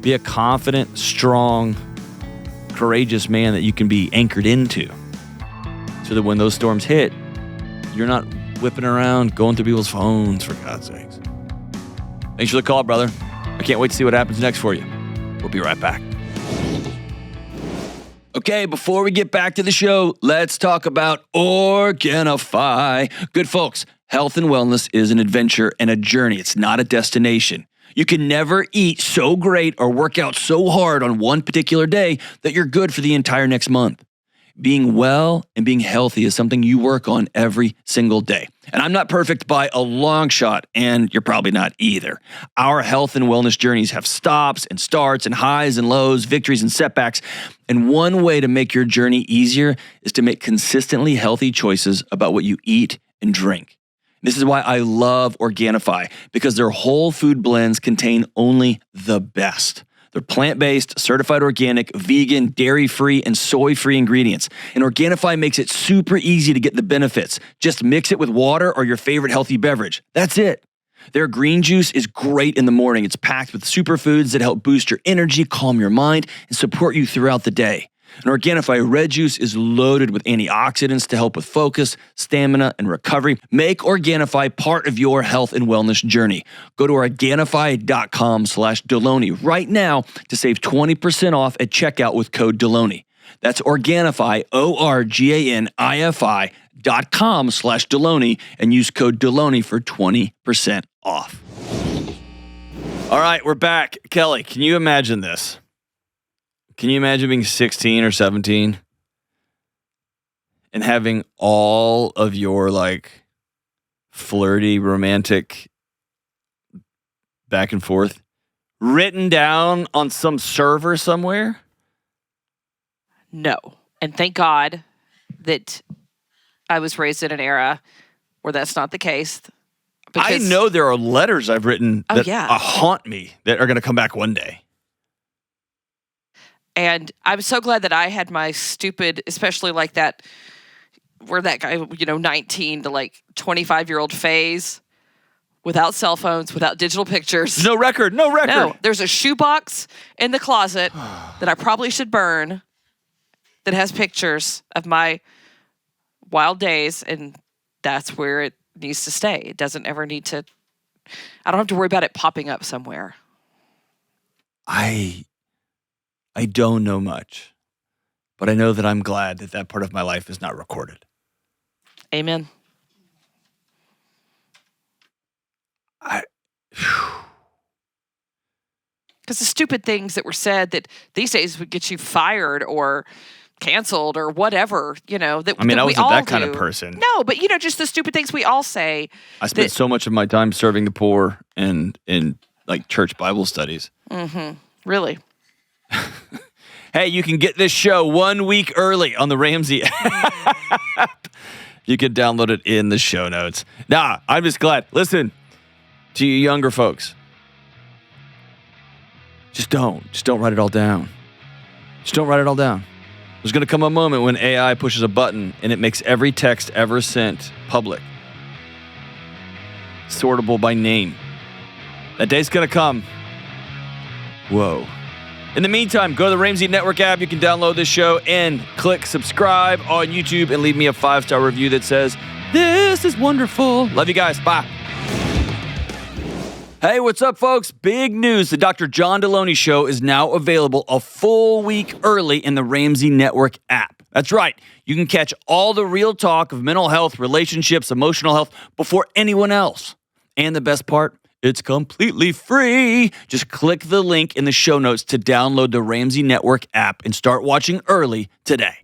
Speaker 2: Be a confident, strong, courageous man that you can be anchored into so that when those storms hit, you're not whipping around, going through people's phones, for God's sakes. Thanks for the call, brother. I can't wait to see what happens next for you. We'll be right back. Okay, before we get back to the show, let's talk about Organifi. Good folks, health and wellness is an adventure and a journey. It's not a destination. You can never eat so great or work out so hard on one particular day that you're good for the entire next month. Being well and being healthy is something you work on every single day. And I'm not perfect by a long shot, and you're probably not either. Our health and wellness journeys have stops and starts and highs and lows, victories and setbacks. And one way to make your journey easier is to make consistently healthy choices about what you eat and drink. This is why I love Organifi, because their whole food blends contain only the best. They're plant-based, certified organic, vegan, dairy-free, and soy-free ingredients. And Organifi makes it super easy to get the benefits. Just mix it with water or your favorite healthy beverage. That's it. Their green juice is great in the morning. It's packed with superfoods that help boost your energy, calm your mind, and support you throughout the day. And Organifi red juice is loaded with antioxidants to help with focus, stamina, and recovery. Make Organifi part of your health and wellness journey. Go to Organifi.com/Delony right now to save 20% off at checkout with code Delony. That's Organifi, Organifi.com/Delony, and use code Delony for 20% off. All right, we're back. Kelly, can you imagine this? Can you imagine being 16 or 17 and having all of your like flirty, romantic back and forth written down on some server somewhere?
Speaker 5: No. And thank God that I was raised in an era where that's not the case.
Speaker 2: I know there are letters I've written that haunt me that are going to come back one day.
Speaker 5: And I'm so glad that I had my stupid, especially like that, where that guy, 19 to like 25-year-old phase, without cell phones, without digital pictures.
Speaker 2: No record.
Speaker 5: No, there's a shoebox in the closet that I probably should burn that has pictures of my wild days, and that's where it needs to stay. It doesn't ever need to, I don't have to worry about it popping up somewhere.
Speaker 2: I don't know much, but I know that I'm glad that that part of my life is not recorded.
Speaker 5: Amen. Because the stupid things that were said that these days would get you fired or canceled or whatever,
Speaker 2: I wasn't that kind of person.
Speaker 5: No, but just the stupid things we all say.
Speaker 2: I spent so much of my time serving the poor and in like church Bible studies.
Speaker 5: Mm-hmm. Really?
Speaker 2: Hey, you can get this show 1 week early on the Ramsey app. You can download it in the show notes. I'm just glad. Listen, to you younger folks, just don't write it all down. Just don't write it all down. There's going to come a moment when AI pushes a button and it makes every text ever sent public, sortable by name. That day's going to come. Whoa. In the meantime, go to the Ramsey Network app. You can download this show and click subscribe on YouTube and leave me a 5-star review that says, "This is wonderful." Love you guys. Bye. Hey, what's up, folks? Big news. The Dr. John Delony Show is now available a full week early in the Ramsey Network app. That's right. You can catch all the real talk of mental health, relationships, emotional health before anyone else. And the best part, it's completely free. Just click the link in the show notes to download the Ramsey Network app and start watching early today.